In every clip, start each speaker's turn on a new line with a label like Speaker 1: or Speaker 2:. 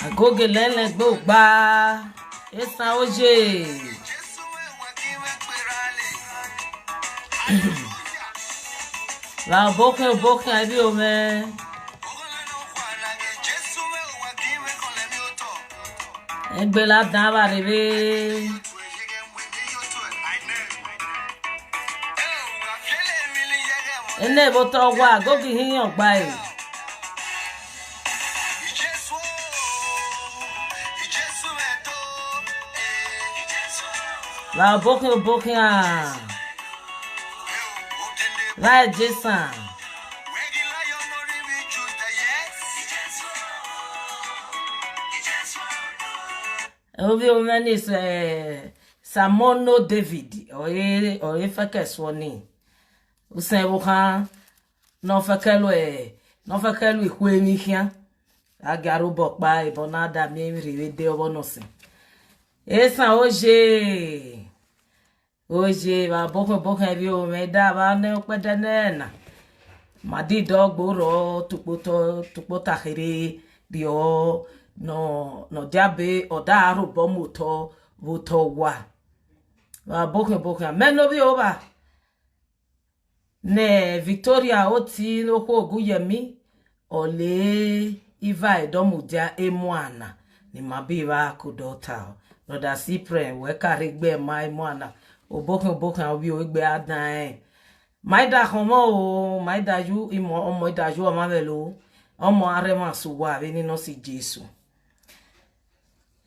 Speaker 1: Agoge lele gbogba esa oje la boke abi o me egbe la dan ba rebe ene bo to wa agoge hiyan gba e la boke la Jason obi o mani Samono David oye feke swoni usen bo kan no feke lo iku emi kian agaro bo pa ibonada mi riwe de obo no sin esa oje ba boko bi o me da ba ne opede na madi dogbo ro tupo takere bi o no jabe oda arubo moto wa ba boko meno bi o ba ne Victoria oti no ko Oguyemi ole iva edomudia emwana ni mabiba kudota no da sipre we karigbe mai mwana obokun obi o gbe adan maida homo o maida ju imo omo idaju o mavelo omo arema suwa be nino si Jesu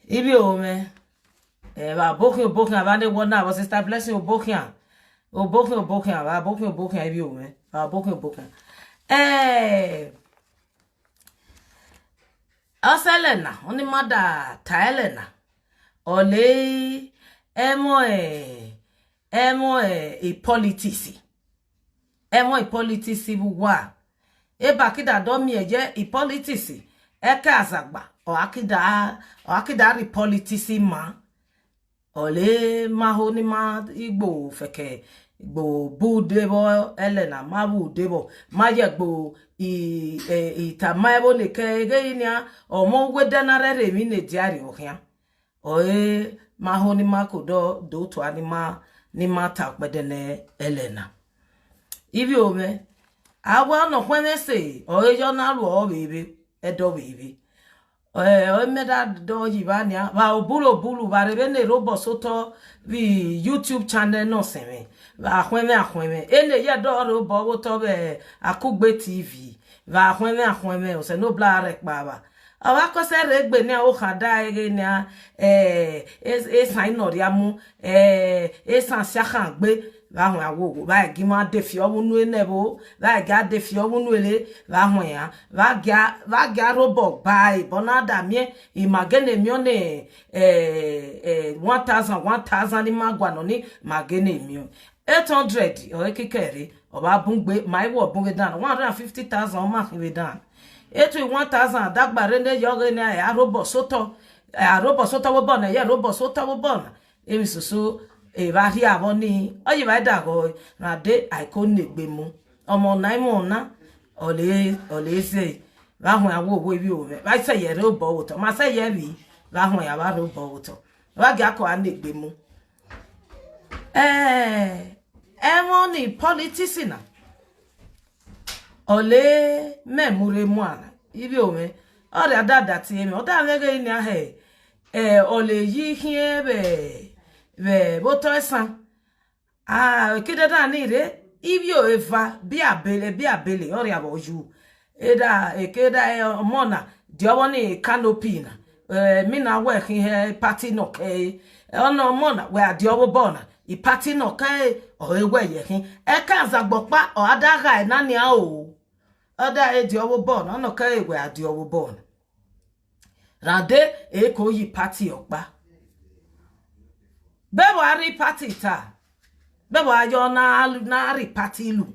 Speaker 1: ibi o me ba bokun abande wona bo sister blessing obokun ba bokun ibi o me ba bokun Aselena oni mada taelena ole emo politics buwa eba kida do mi eje politics eka azagba o akida ri politics ma ole ma ho ni ma igbo feke gbo budebo elena ma budebo ma je gbo ita ma ebo ne ke genia o mo wedanare re mi ne diari ohia oe ma ho ni ma kodo do to ni ma ta pedene elena ibi o me awa no kwene se oe jo na lu o bebe edo bebe o me da do yibania ba obulu ba rebe ne robo soto vi YouTube channel no seme ba akweme ene ye do robo wo to be Akugbe TV ba akweme o se no bla rek baba awa ko se regbe ni o khada ege ni sign no riamu san siakan gbe ba hon awo ba gi ma de fi owunu enebo ba ga de fi owunu ele ba hon ya ba ga robo ba ibonada mi imagene mi one 1000 ni magwa no ni magene mi 800 o ekekere oba bungbe my wo bungbe down 150,000 ma we down 1000 dagbare ne yoge ni arobo soto wo bona ye robo soto wo bona emi soso e ba ri abo ni oyi ba da go na de icon gbe mu omo naimo na ole se ba hon awo owo bi o ba se ye robo wo to ma se ye bi ba hon ya ba robo wo to ba ga ko an gbe mu money politics na ole memure mu ana ibi o me ore adada ti emi o da vege ni ahe ole yi hie be boto esan kidada ni re ibi o eva bi abele ore aboju eda ekeda mona di owo ni canopy na mina we he party no ke ono mona we adiowo bona I party no ke o ewe ye hin e kan zagbopa o adaga na ni a o oda e diowo bona no ke we adiowo bona rade e ko yi party okpa be wa ri party ta be wa yo na ri party lu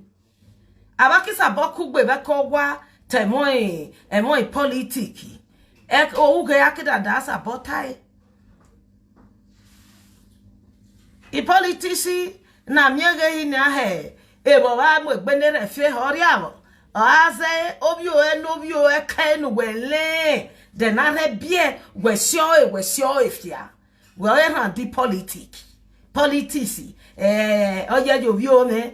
Speaker 1: abakisa boku gbe be ko wa temoi emoi politiki ek o uge akida dasa botai I politici na miege ina he e bo wa mo gbenere fe horiawo o aze obio enobio e kainu wele de na re bie we sio efia we ran di politici oye jo bi o me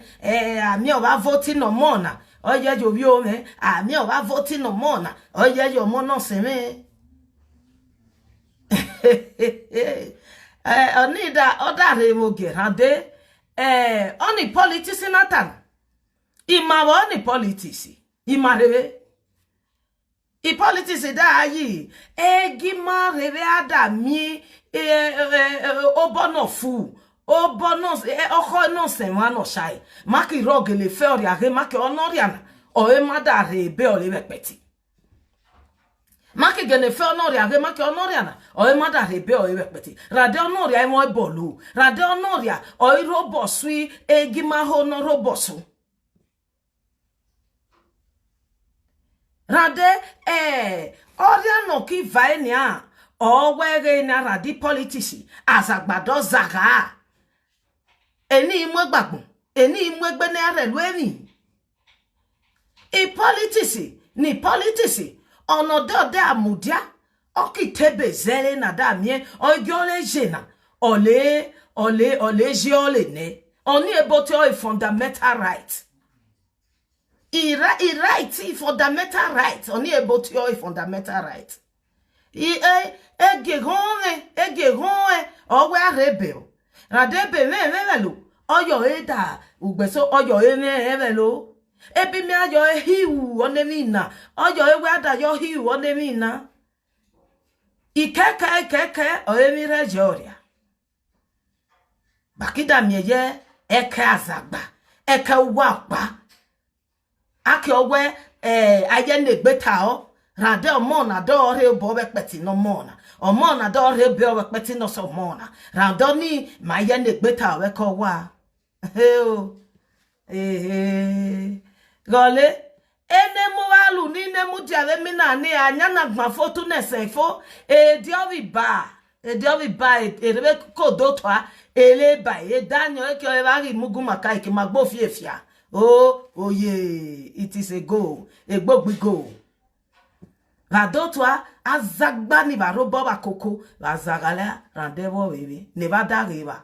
Speaker 1: ami o ba vote no mona oye jo bi o me ami o ba vote no mona oye jo mo no se me onida odare mo gerande oni politics natan imawo oni politics imarebe I politics da yi gima rebe ada mi obono fu obono oko no se wa no shai maki rogele fe ori age maki onoriana o e mada rebe o le repeti maki gene fe onori age maki onoriana o e mada rebe o e repeti rade onoria e mo bolu rade onoria o I robosui gima ho no robosu rade oria no ki vaenia o wege na radi politics azagbado zaga eni imwe gbagbon eni imwe gbe na relu emi ni politics onodode amudia okitebe zere na da mie ogiole jena ole jiole ne oni ebote o fundamental right I fundamental right oni ebote o fundamental right ege hone owe arebe radebe mevelo oyo eda ugbeso oyo emevelo ebi mi ayo hiu onemina oyo ewe ada yo hiu onemina ikeke oemi rejoria bakida mieye eke azagba eke wapa ake owe aye negbeta o rade omona do re bo be peti no mona omona do re be o peti no so mona rando ni maye negbeta we ko wa gole ene mu alu ni ne mu diave mi na ni anya na gba foto na senfo diovi ba rebe ko do to ele ba danyo e ke o ba ri mugu maka ke magbo fiefia oye it is a go egbogbi go radotwa azagba ni ba robo ba koko azagala randevo wewe ne ba dariba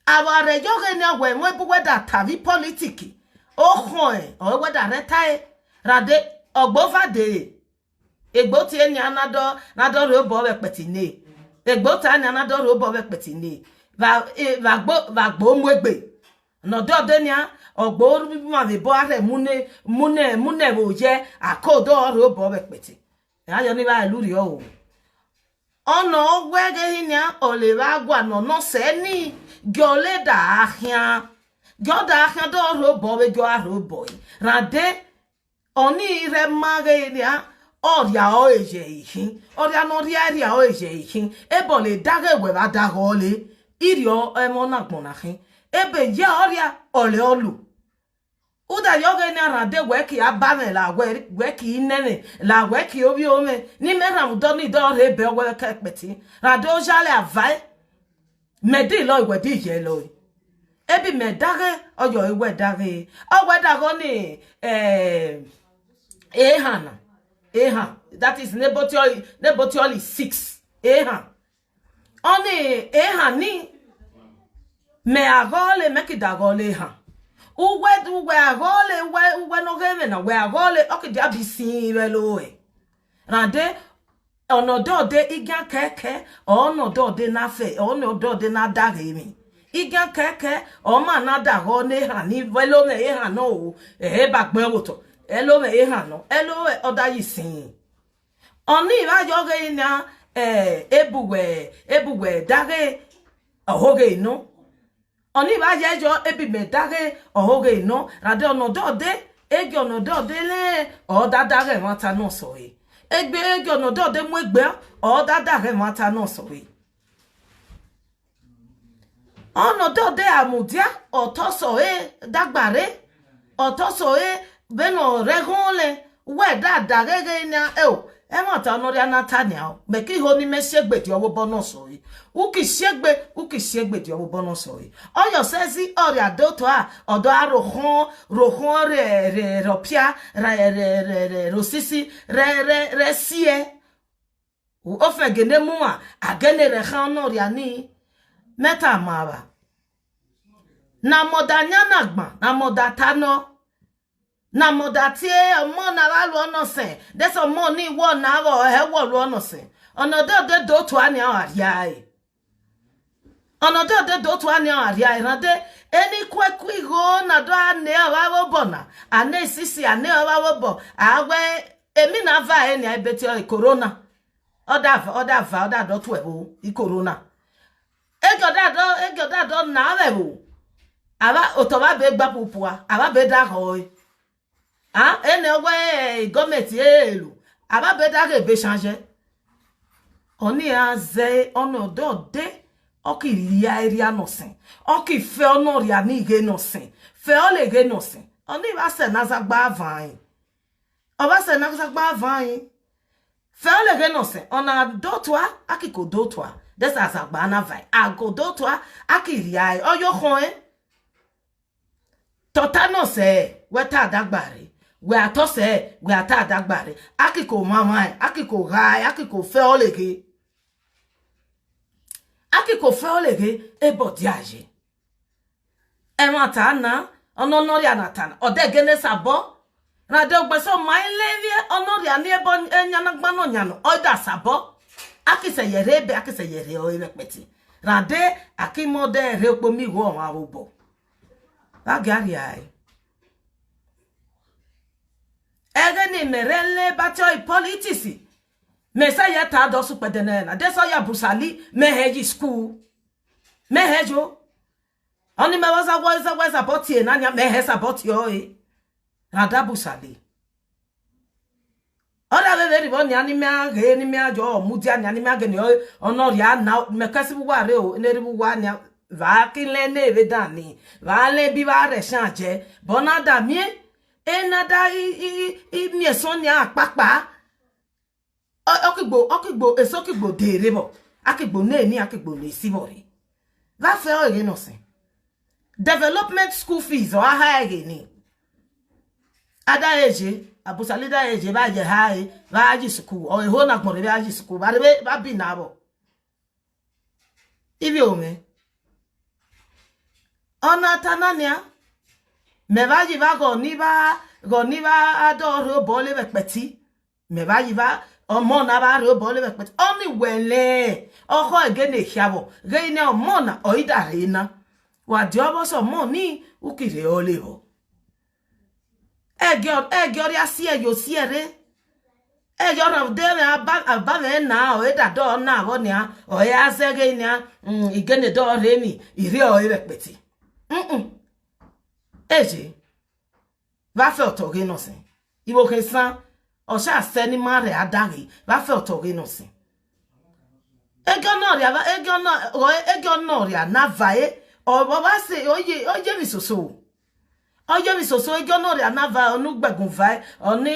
Speaker 1: aware joge ni ogwe mo buwe da tavi politiki ohon o we da retae rade ogbofade egbo ti eni anado robo we petine egbo ta ni anado robo we petine va gbo mwegbe no do denia ogbo ma be bo are mune bo je akodo robo we peti ayo ni ba luri o ono wege hinia ole ba gwa no se ni giole da ahia do robo we go robo rade oni re mage nia oria o eje ihin oria no ria o eje ihin ebole dage we ba dagole irio emona gbonahin ebe ye oria ole olu uda yoge ni arade weki abame la weki inene la weki obi ome ni meram do ni do rebe we kepeti rado jale avai medi lo we di ye lo ebi medage oyo ewe dage owe dago ni ehan that is nebotioli 6 ehan oni ehan ni me agole mekidagole ha uwe agole uwe no geme na we agole okidi abisi velo rande onodo de iga keke onodo de na fe onodo de na dagemi iga keke o ma na dago ne ha ni velo me ha no bagbe woto elo me ha no elo oda yisin Oni va yoge na ebuwe dage ohoge no. Oni va yejo ebibe dage ohoge no. Rade onodode ege onodode le o dadage mata no so e. Egbe ege onodode mu egbe o dadage mata no so e. Onodode amudia otoso e dagbare otoso e beno regole we dadage na e won ta no ria Natania be ki ho ni me segbe di owo bono so yi uki segbe di owo bono so yi oyo sezi ori adoto a odo rohon re ropia re rosisi re sie o fe gene mu a agene re khan no ria ni meta mara na modanya nagba na modatano na modati mo na wa lo no se de so mo ni wo na wo he wo lo no se ono de do to ani aria e ono de do to ani aria e rade eni kwekwi go na do ane wa wo bona ane sisi ane wa wo bo awe emi na va eni ibeti corona oda do to ebo I corona ego da do na ebo aba otoba be gba pupua aba be da hoy ene we gọọmenti elu ababeda ga be changer oni aze onodo de okiri area nosin oki fe onori ani ge nosin fe ole ge nosin oni ba se nazagba avan oba se nazagba avan fe ole ge nosin ona dotwa akiko dotwa desa azagba na vai ago dotwa akiri ai oyo khon totano se weta dagbare we atose we ata dagbare akiko mama akiko gai akiko fe olege ebo diaje e mata na ononori anatan odegene sabo na de ogbeso mai levie onori ani ebo enyana gbano nyano oda sabo akise yere o irepeti rade akimode repo mi wo ma bobo agari ai egeni merele batoi politisi mesa ya ta do su pedenena de so ya busali meheji school mehejo oni me was about ye na nya mehe about yo rada busali ora be ri ani me ajo mudi ani me ageni onori ana me kasi bu ware o neri bu wa nya va kinle ne ve dani va le bi va re change bonada mie enada mi esonia papa okigbo esokigbo derebo akigbo na ni akigbo le sibori va fe o ere no se development school fees o ha ege ni ada eje abusali da eje ba je ha va aji school o eho na gbon be aji school ba bi na bo ibi o me ona tanania me va jiva go ni ba adoro bole vekpeti me va jiva omo na ba ro bole vekpeti oni wele oho egene hiabo geine omo na oidare na wa di obo so mo ni ukire olevo ege ori asie yo siere ege ori de aba me na o eda do na wo ni o ya sege ni igene do remi ire o vekpeti eje va fe otoge no sin ibo kesan o sha se ni mare adare va fe otoge no sin ege no ria na vae o baba se oje mi soso ege no ria na vae onu gbegun vae oni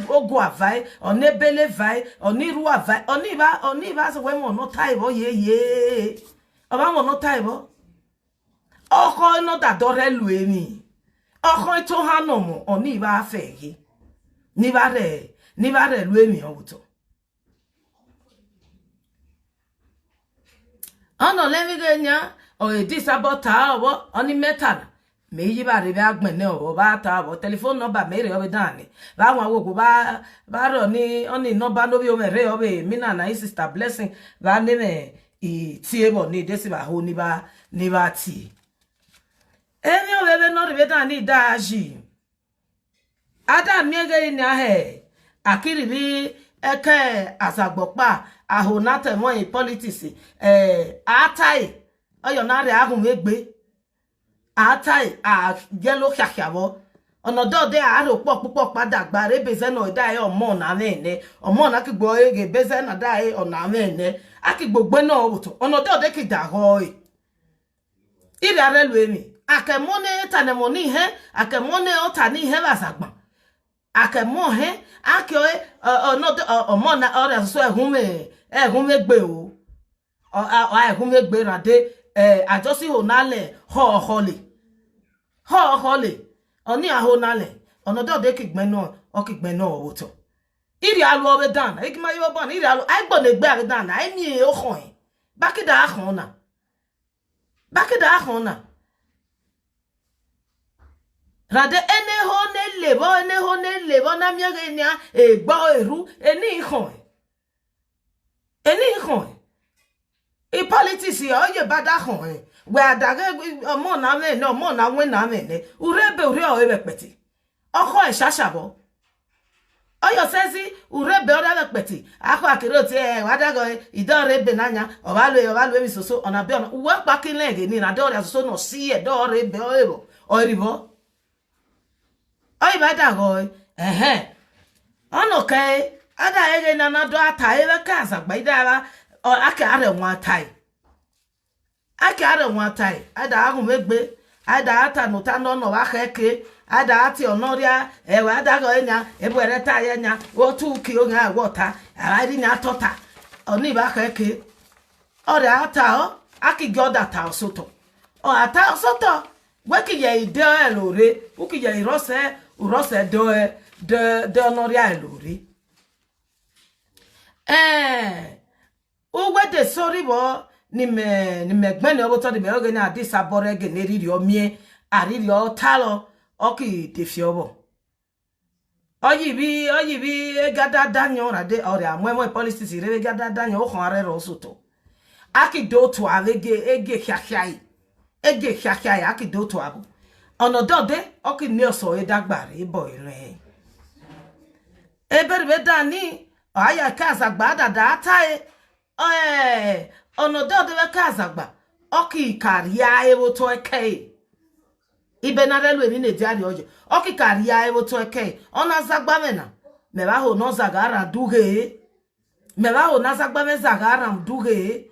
Speaker 1: ogun avae oni bele vae oni ru avae oni ba se we mo no taibo ye oba mo no taibo oko no da dore lu emi oko to ha no mo oni ba afegi ni ba re lu emi obuto ono levi genya o edi sabota obo oni metana me yi ba re be agbene obo ba ta obo telephone number me re obe dani ba wa wo ba ro ni oni number no bi o me re obe mi na sister blessing ba ne me i tie bo ni desi ba ho ni ba ti eni o bebe no re dani daji ada miege ni ahe akiri bi eke azagbopa ahonate mo in politics atai oyonare ahun egbe atai a yellow kyakyabo onodo de aro popo pada gba rebeze no dai omo na mene omo na kigbo ege beze na dai ona mene akigbogbe na oto onodo de kidago ire arelu emi akemone tanemoni he akemone otani he bazagba akemo he akyo onodo omo na ore so ehume gbe o ehume gbe rade ajosi honale ho hole oni ahonale onodo de kigbeno okigbeno oto iri alu obe dan ikima yo bon iri alu agbo le gbe ari dan ai mi o khon bakida akhona rade ene ho ne lebo na mi nya egbo eru eni khon e politics oye bada khon we adage omo na me no omo na we na me ne urebe ure o ebepeti okho e shashabo oyo sezi urebe ore ebepeti akho akiro ti wadago idore be nanya obalu emi soso ona be ona uwe pa kinlege ni na dore soso no si e dore be oebo oribo oyi badago ono kai ada ege na do ata ebe kaza gba idara aka are nwa tai ada ahụ megbe ada ata nuta no wa keke ada ati onoria ewe ada go enya ebere ta enya otu ki onye agwota ari nya tota oni ba keke ore ata aki goda ta soto o ata soto weki ye ide elore uki ye urose de onoria elore uwe de sori bo ni me gbene oboto de me oge na disabore ge neriri omie ariri o talo oki defiobo oyi bi gada danyo rade ore amwemo policies re gada danyo o khare ro soto aki do to avege ege khakhai aki do to abu onodo de oki ni oso edagbare bo ire eberbe dani aya kaza gbada data onodo de kaza gba oki karia ewo to eke ibe na relu emi na-ejari ojo oki karia ewo to eke ona zagba mena me ba ho no zagara duge me ba ho na zagba me zagara duge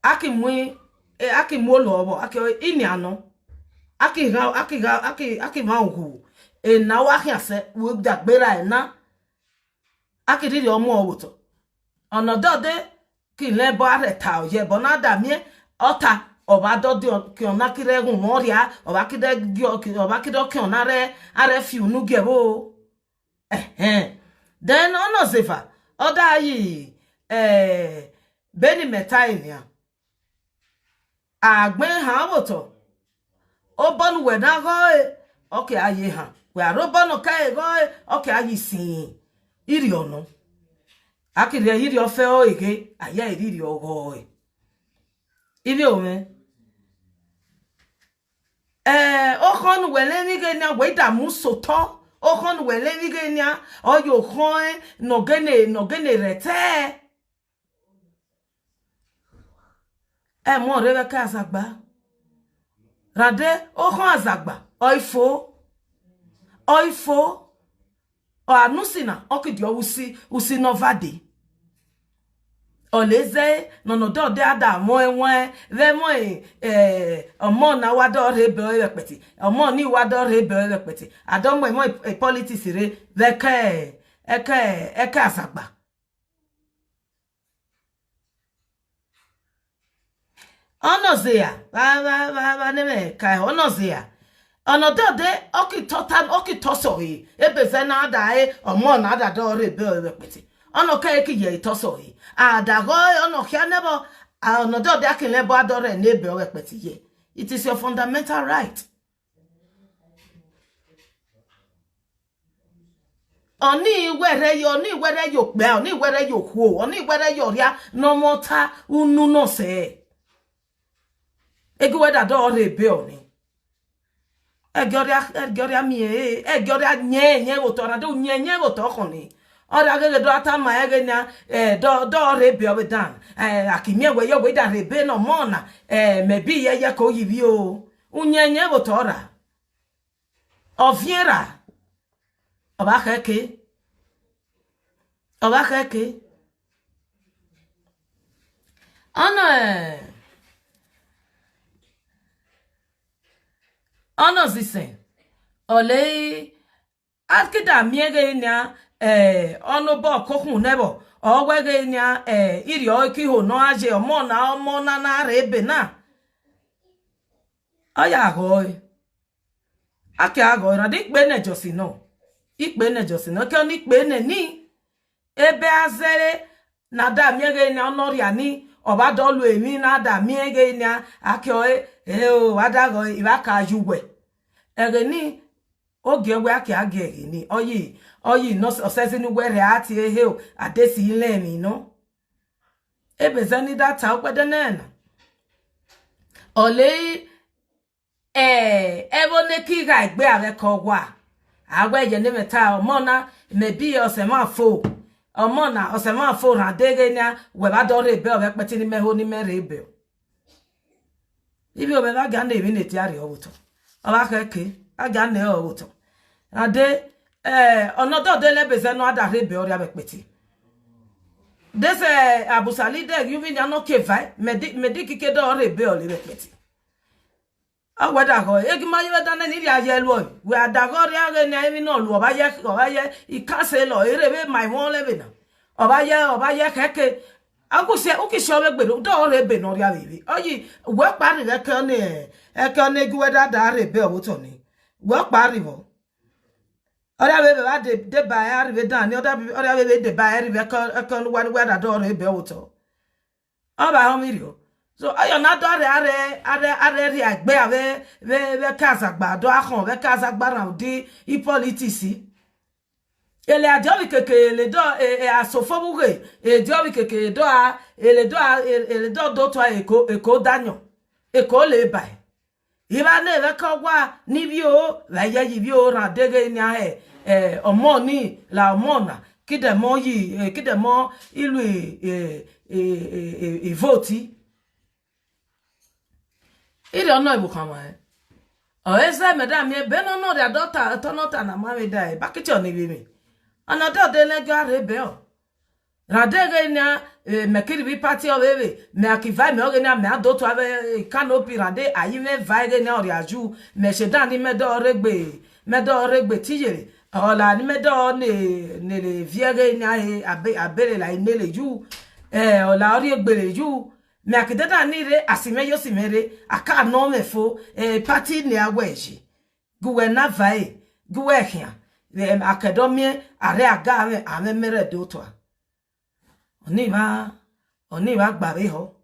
Speaker 1: aki mu lo obo aki ini ano aki ma ogu na wa hiase wo dagbera na aki ri omo owoto onodo de ki lebo are ta oye bona da mi ota oba do de ki ona kire gun moria oba kide ki ona are fi unu gebo then ono zefa oda yi beni metainia agbe ha woto obonu we na go okay aye ha we arobonu kai go okay ayi sin iri ono akire iri ofe o ege aya iri ogo ibi o me o khon wele ni ge na we da mu soto o khon wele ni ge na o yo khon no gene rete mo rebe ka azagba rade o khon azagba oifo o anusina okidi usi novade oleze nonodo de ada mo enwe ve mo omo na wado rebe repeti omo ni wado rebe repeti adomo mo politics re ve eke asagba onozia va neme kai onozia onodo de oki toso yi ebeze na ada omo na ada do rebe repeti ono ka eki ye toso yi adago ono hia nebo onodo de akin lebo adore nebe repeti ye it is your fundamental right oni were yo pe oni were yo ku oni were yo ria no mota unu no se egi weda do rebe oni egoria mi egoria nye woto rade nye woto khoni ora ge do atama ege nya do rebe obedan akimie we yo we da rebe no mona mebi ye ko yibi o unyenye botora oviera oba keke ana zisen ole akida miege nya ono bo kokun nebo owege nya iri oki ho no aje omo na rebe na aya go ake ago ra dik be ne josi no ikpe ne josi no ke oni ikpe ne ni ebe azere na da miege nya onoria ni oba dolu emi na da miege nya ake o wadago ibaka juwe egeni oge we ake age ni oyi no osese ni were ati o adesi ile mi no ebe zani data okwede nena ole ebo ne ki ga igbe ave ko wa agwe je ne meta omona mebi osema fo omona osema fo ran dege nya we ba do rebe obe peti ni meho ni mere ebe ibi obe ba ga na ebi ne ti ari obuto oba keke aga na e obuto ade onodo de lebeze no ada rebe ori abepeti dese abusali de yuvi nya no kevai medi kike do rebe ori abepeti awada go egima yewe dane ni ria ye lo we adago ria ge na emi no lu oba ye ikase lo erebe my won lebe na oba ye keke aguse ukisho begbe do rebe no ria bibi oyi we pari ge kan ne gwe da rebe obuto ni we pari bo ora bebe ba de ba ya ribe dan ni ora bebe de ba ya ribe kan wa da do rebe obuto oba ho mirio so ayo na do are ri agbe ave ve Kazagba do akon ve Kazagba ran di I politici ele adiobi keke le do asofobuge e diobi keke do ele do to eko danyo eko le bai iba ne ve ko gwa ni bi o la ye yi bi o ran dege ni a omo ni la omona kidemo yi kidemo ilu voti iri ono ibu kama o ese madam ye be no their daughter tonota na mama die bakiti oni bi mi ana do de le ga rebe o radege na mekiri bi party o bebe me akivai me ogena me adoto ave canopy rade ayi me vaige na ori aju me shedan ni me do regbe tijere ola ni me do ne le viege na abere la inele ju ola ori egbere ju me akideda ni re asime yo simere aka no mefo party ni aweji guwe na vai guwe hia akedomie are aga ame mere do to oni ba gbabe ho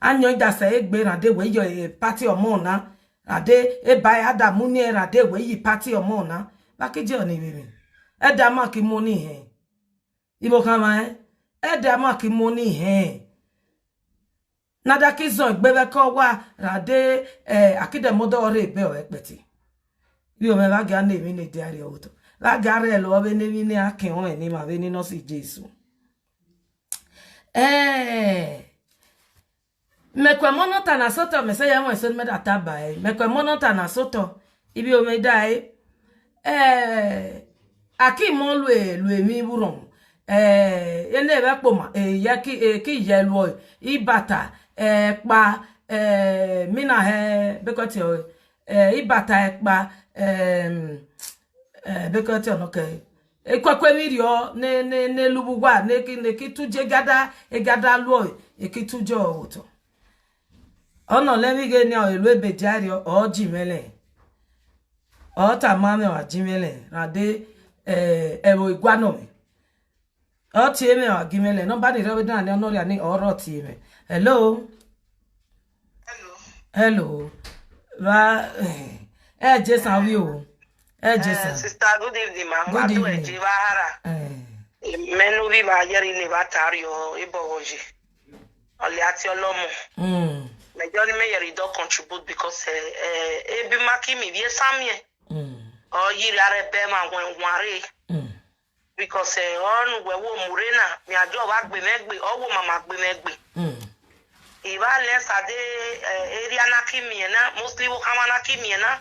Speaker 1: anyo da se egbe rade we yo party omo na ade e bai adamu ni rade we yi party omo na ba keje oni bibi e da ma ki mo ni he ibo kama e da ma ki mo ni he nada ki zo gbebe ko wa rade akide modo ore be o epeti bi o me ba ga na emi ne diary oto la gare lo be ne mi ni akin won ni ma be ni no si Jesu mekwe monota na soto me se ya mo so me data ba mekwe monota na soto ibi o me dai aki mo lu emi buron ene be poma ya ki ye lo ibata pa mina he bekoti ibata pa bekoti onoke ekwekwe mirio ne lubugwa ne ki tuje gada lo ekituje oto ono lemi ge ni elu ebejari o jimele o ta mame wa jimele rade ewo igwano mi o ti eme wa gimele no ba ni rewe dan ni onori ani oro ti eme hello va Jason wi o Jason
Speaker 2: sister good evening ma wa to eji ba hara menu bi ma yeri ni ba tario ibo hoji ole ati olomo majority me yeri do contribute because ebi maki mi bi samie o yiri are be ma wen ware because on we wo murena mi ajo wa gbe megbe owo mama gbe megbe iba less ade area na kimiena mostly wo kama na kimiena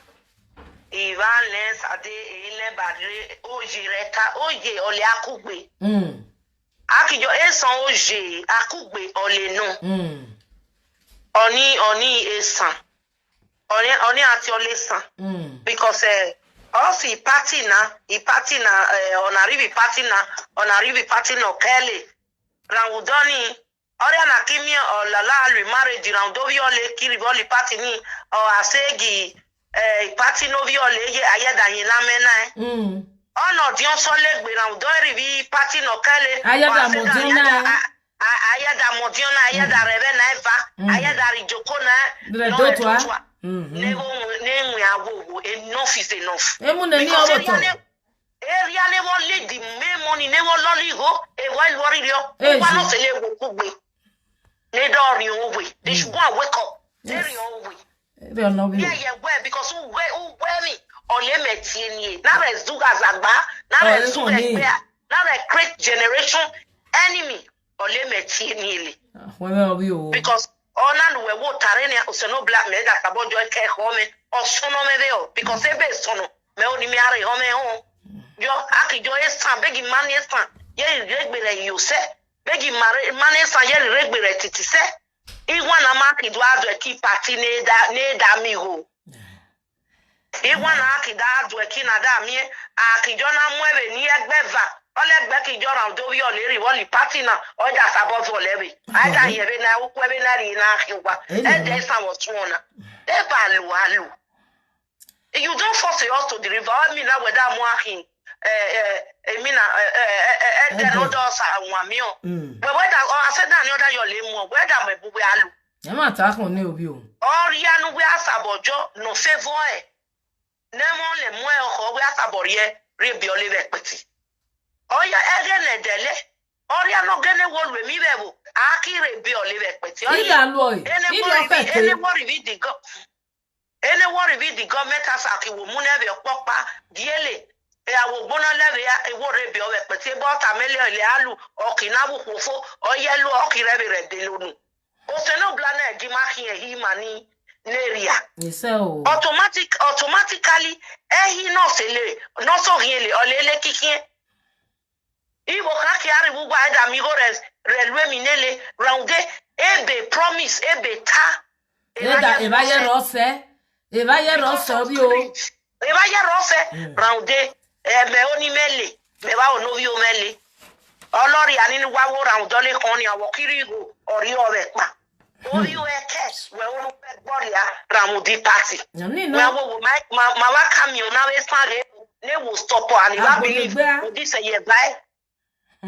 Speaker 2: iba less ade ile badre oje reka oje ole akugbe akijo esan oje akugbe ole no oni esan oni ati ole san because also party na on arrive party na kele raudoni ori na kimi o la lui marriage round ovi ole kiri boli party ni o asegi party no vi ole ye ayeda yin la mena ono di on so le gbe round ori vi party no kele
Speaker 1: ayeda modina
Speaker 2: ayeda rebe na eva ayeda rijoko na
Speaker 1: do toi
Speaker 2: Name awo enough is enough. Area never let the main money never lolly go a while warrior. One of the level way. They don't your way. They should go and wake up. They're your way.
Speaker 1: They are not
Speaker 2: yeah, where because who wear me or limit in now as do as a bar, now as do now a great generation enemy or limit in because ona we wo tarene oseno black me that abojo ke home osono me veo because ebe sono me oni mi are home ho yo akijo esan begi man esan ye regbere you se begi man esan ye regbere titi se igwa na maki do ado ki party ne da mi ho igwa na akida ado ki na da mi akijo na mueve ni egbeva Olegbe ki jora do wi oleri woli party na oja sabo zo lewe aja yebe na ukwe na ri na hiwa e dey san what one e balu alu you don't force us to deliver me na weda mu ahin emi na dey no do sa wan mi o we weda o ase da ni oda yo le mu weda me bugbe alu
Speaker 1: e ma ta kan ni obi o
Speaker 2: ori anu we asabojo no favor e nemo le mu e o we asaboriye re bi ole be peti oya egene dele oria no gene wolwe mi bebo akire bi olive peti oya
Speaker 1: ida lo e ida fete
Speaker 2: ene worry with the government as akiwo mu nebe popa diele e awo gbona leve ya e wo re bi owe peti bo ta mele ile alu okinabu kofo oya lu okire bi re de lonu o se no blana di makin ehi mani neria
Speaker 1: so
Speaker 2: automatically ehi no sele no so hiele olele kikin Ibo kaki ari bugwa eda mi go relwe minele rounde ebe promise ebe ta
Speaker 1: eba ye rose bi o
Speaker 2: eba ye rose rounde me oni mele me ba onovi o mele olori ani ni wawo round ole kan ni awo kiri go ori obe pa ori o ekes we o pe gboria ramudi party
Speaker 1: we
Speaker 2: wo ma wa kamio na we sare ne wo stop and I believe this year by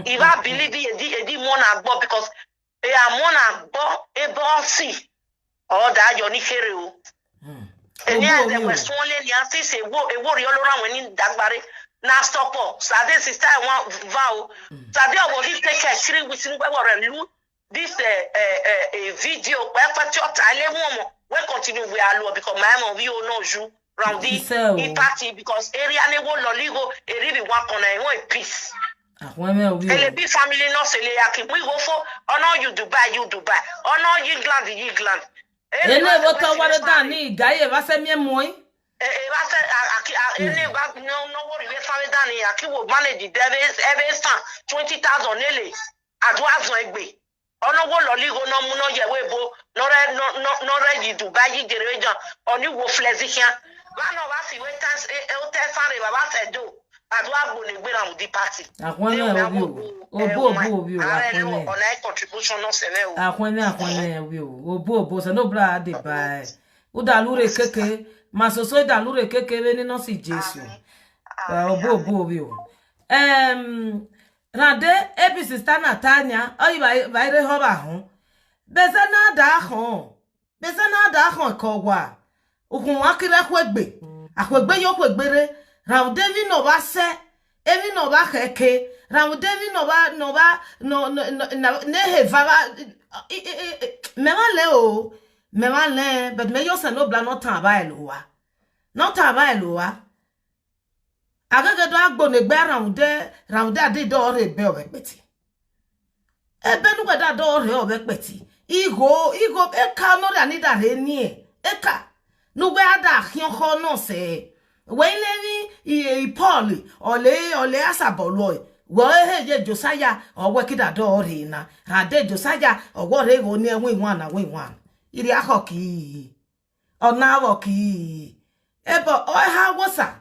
Speaker 2: if I believe edi mona gbo because e amona gbo e bo si o da yo ni kere o eni ade we sonle ni anti se wo ri olora won ni dagbare na stop sade sister one vow sade o this take care 3 weeks ngbe wo re lu this video pe pati o ta le mo we continue we alu because my mom we o no ju round the party because area ne wo loligo eri bi wa kona e won peace ele bi family no se le yakin we go for ono you Dubai ono England
Speaker 1: ele wo to wale dan ni gaye ba se mi mo yin
Speaker 2: ba se ele ba no worry we family dan ni aki wo manage the every stand 20,000 ele adwazon egbe ono wo loligo no mu no yewe bo no ready Dubai generation oni wo flexion ba no ba fi we tan e ten sare baba se do adwa go le gbera mu di party
Speaker 1: obo
Speaker 2: akwene ona contribution no se le o
Speaker 1: akwene obo se no bra de ba o da lure keke masoso da lure keke be ni no si Jesu obo rade ebi sister Natanya oyi ba ire ho ba ho beze na da ho ko wa okun akire akwegbe yo kwegbere Ramu David no ba se, evi no ba keke, Ramu David no ba ne heva me ma le but me yo se no bla no tan ba elowa agege do agbo ne gbe round ade do re be obekpeti ebe nu gbeda do re obekpeti igo e ka no ra ni da re ni e ka nu gbe ada khion kho no se we le ni Paul ole asabolo wo he Josiah owo kida do re na ade Josiah owo re go ni enwe nwan iri akoki ona awoki ebo o ha wosa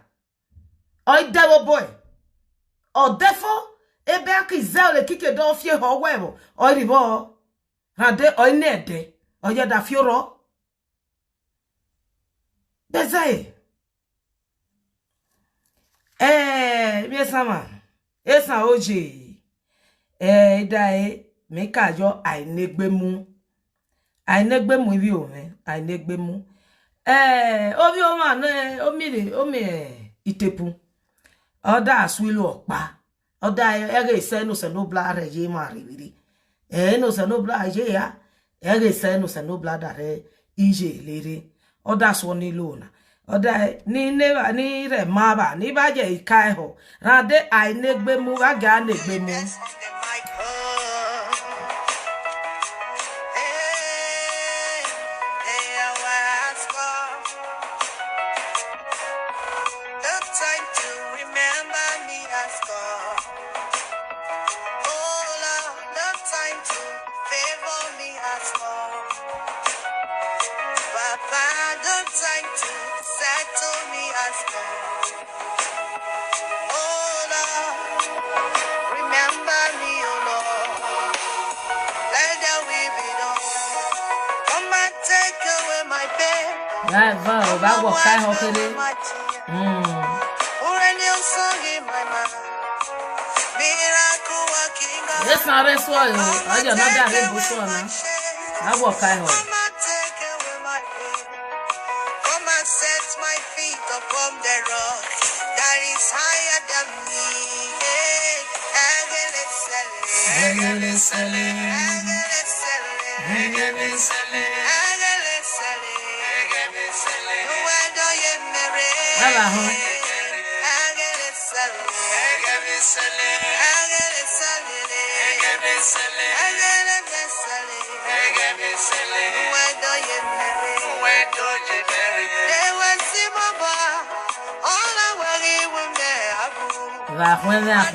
Speaker 1: o dewo boy o defo ebe akiza ole kike do fie ho wewo o ribo ade o nede o ye da fioro bezai mi sama esa oje dai me kajo ainegbemu ibi o me ainegbemu obi o ma na omi itepu oda aswilu opa oda ege se no bla re ye ma ribiri no se no bla je ya ege se no bla da re ije lere oda so ni lona oda ni neva ni re ma ba ni ba je ikai ho rade ainegbemu wa ga negbemu va go kai ho kere yes na re so yo ajo na da re bu so na va go kai ho
Speaker 3: come and set my feet upon the rock that is higher than me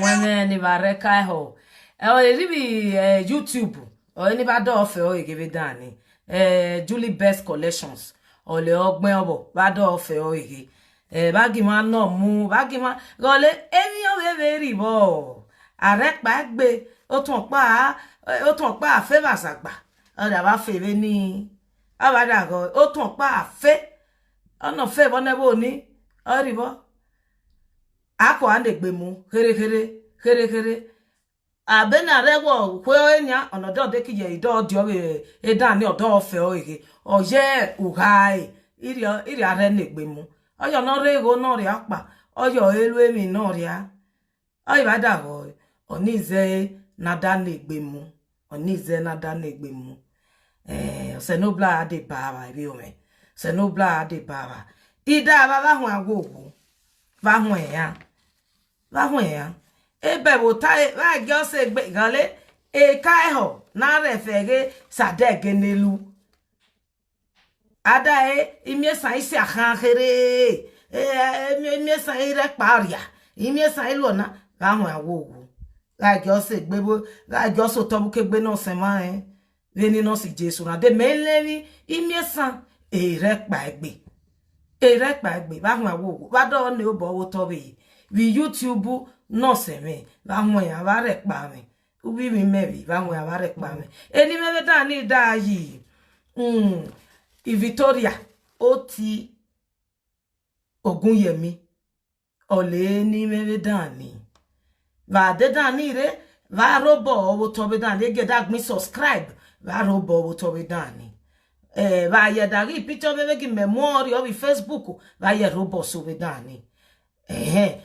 Speaker 1: va ni va re kai ho ribi YouTube o ni ba do fe o give dani Julie Best Collections o le ogben obo ba do fe o ige bagi ma no mu bagi ma gole emi o we ribo are pa gbe o tun pa favor sagba o da ba fe be ni abada go o tun pa fe ona fe bo ne bo ni o ribo ako andegbe mu kere abena rewo kwo enya onodo de kije ido dio e dan ni odo ofe o ige oye uhai iri are negbe mu oyo no rego no ri apa oyo elu emi no ri a oyi bada go onize nada negbe mu se no bla de baba bi o me se no bla de baba ida baba hu agogo va hu ya ebe bo tai va gyo se gbe gale e kai ho na re fege sadege nelu ada imie san isi ahan kere imie san ire paria imie san ilo na va hu agogo va gyo se gbe bo va gyo so to bu ke gbe no se ma veni no si Jesu na de meleni imie san ire pa egbe va hu agogo va do ne obo wo to bi YouTube no se me va hu ya va re pa me ubi mi mebi va hu ya va re pa me eni me beta ni da yi i Victoria oti Ogunyemi ole ni me beta ni va de da ni re va robo wo to be da ni get that me subscribe va robo wo to be da ni va ye da ri picture me gi memory of Facebook va ye robo so be da ni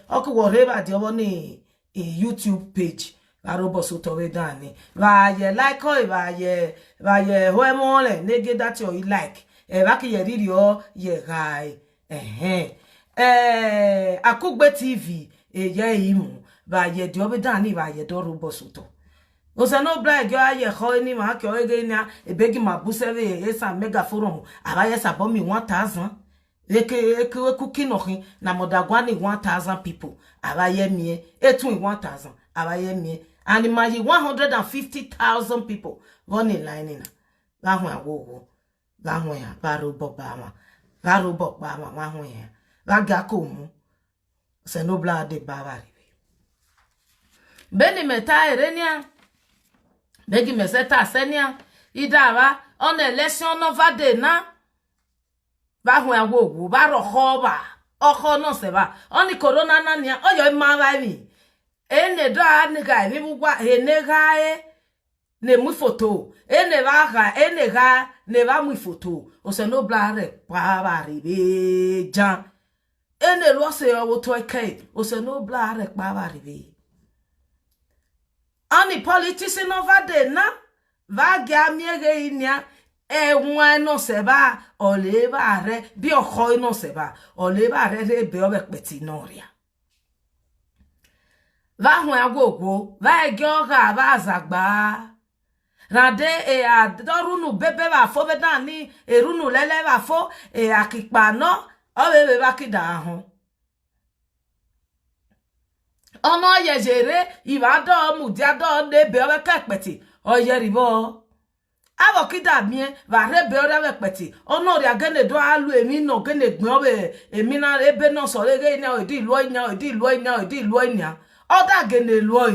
Speaker 1: oku whatever the one YouTube page va robo so to be da ni va ye like o va ye ho mo le nege that you like va ki ye riri o ye gai Akugbe TV ye imu va ye diobe dani va ye do robo soto ose no bla gyo aye kho ni ma kyo ege ni e begi ma buseve esa mega forum aba ye sa bomi 1000 eke kuki no hin na modagwani 1000 people aba ye mi etu 1000 aba ye mi and imagine 150,000 people running line in la hu awo la hu ya ba robo ba ma wa hu ya la ga ko mu se no bla de ba ba ri beni meta erenia begi meseta senia idara on election nova de na ba hu awo ba ro ba oko no se ba oni corona na nia oyo ma ba mi ene do ani ga mi bugwa ene ga ne mu photo ene ga ne ba mu photo o se no bla re pa ba ri be jan ene lo se o to ke o se no bla re pa ba ri be ani politician over there na va ga miege inia nwa no se ba o le ba re bi o kho no se ba o le ba re be o be peti no ria va hu agogwo va ge o ga ba azagba rade a dorunu bebe ba fo be dani erunu lele ba fo akipa no o be ba kida ho ono yejere ibado mudiado nebe o ka peti o yeribo abo kida mie va rebe o re peti ono ri agene do alu emi no gene gbon obe emi na ebe no so rege ni o di lu ina o da gene lu o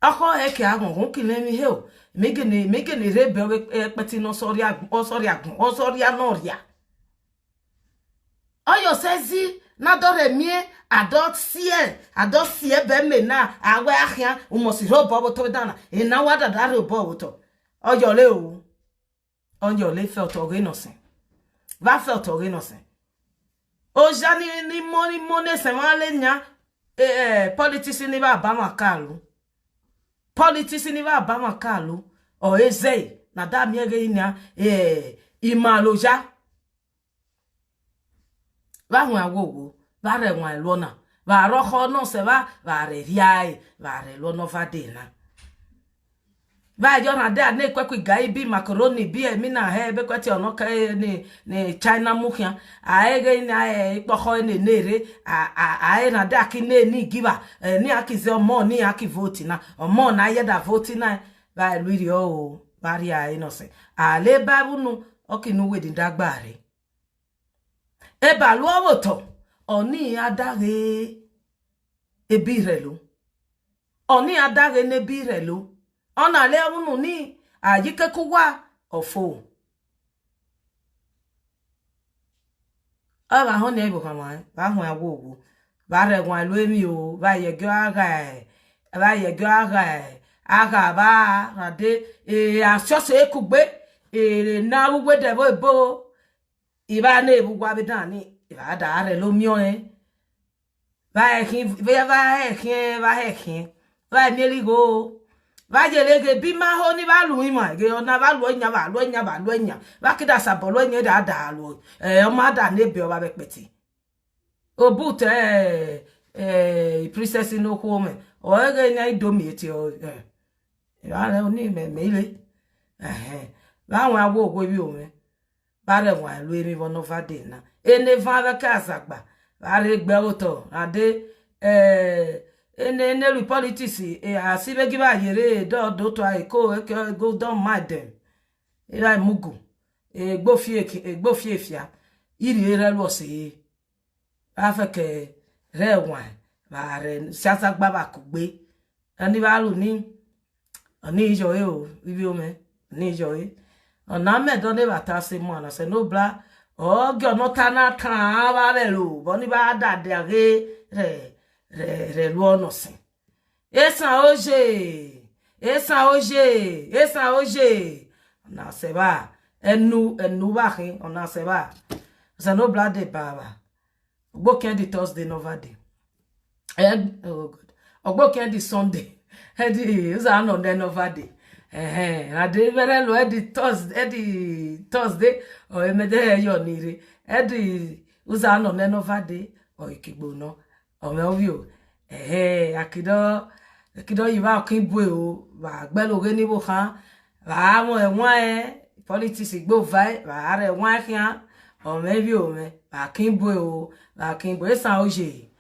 Speaker 1: ako eke agun kile mi he o megene rebe o peti no so ri no ria oyo sezi na dore mie adot sie be me na awe ahia umosi robo bo to dana e na wada da robo to oyo le felt innocent va felt innocent o jani ni money se male nya politician ni ba makalu o eze na da mi ege nya imaloja va hu awowo va re wan lona va ro kho no se va re riai va re lo no va de na va jo na da ne kwekwi gai bi macaroni bi emi na he be kweti ono ka ni China mukhia aege na ipo kho ne nere a na da ki ne ni giva ni akize omo ni akivote na omo na ye da vote na va luiri o va ria innocent ale babunu okinu we din dagbare e ba lu owoto oni adare ebirelu oni adare ne birelu ona le unu ni ayike kuwa ofo aba ho ne bo kama ba ho awowo ba re wan lu emi o ba ye gyo aga ba rade asose ekugbe na ugbe de bo iba na ebugwa bidani iba da re lo mio va mieli go va jelege bi ma ho ni ba lu imo ge ona ba lu nya va kida sabolo nya da lu o ma da ne bi o ba be peti o but princess no ko me o ge nya idomi eti o ya le oni me ile va wa wo go bi o me ba re wa lu emi vono va de na ene va va kasagba va re gbe oto ade ene politics asibe give ayere do to aiko go don mad them ira mugu gbofie fia iri ere lo se afeke re wan va re siasagba ba kugbe ani ba lu ni oni ijo o ibi o me ni ijo ona me do ne bata se mo na se no bla o gyo no tana kan ba re lo bo ni ba da de re lo no se esa oje na se ba enu ba hin ona se ba se no bla de baba ogbo ken di Thursday nova day oh god ogbo ken di Sunday edi uza no de nova day na de vere lo edi Thursday o emede yo nire edi uza no ne nova day o ikigbo no ome ovio akido yiva okinbwe o va gbelo ge ni bo khan va mo ewan politics gbo vai va re wan khan ome vi o me va kinbwe o va kinbwe san oje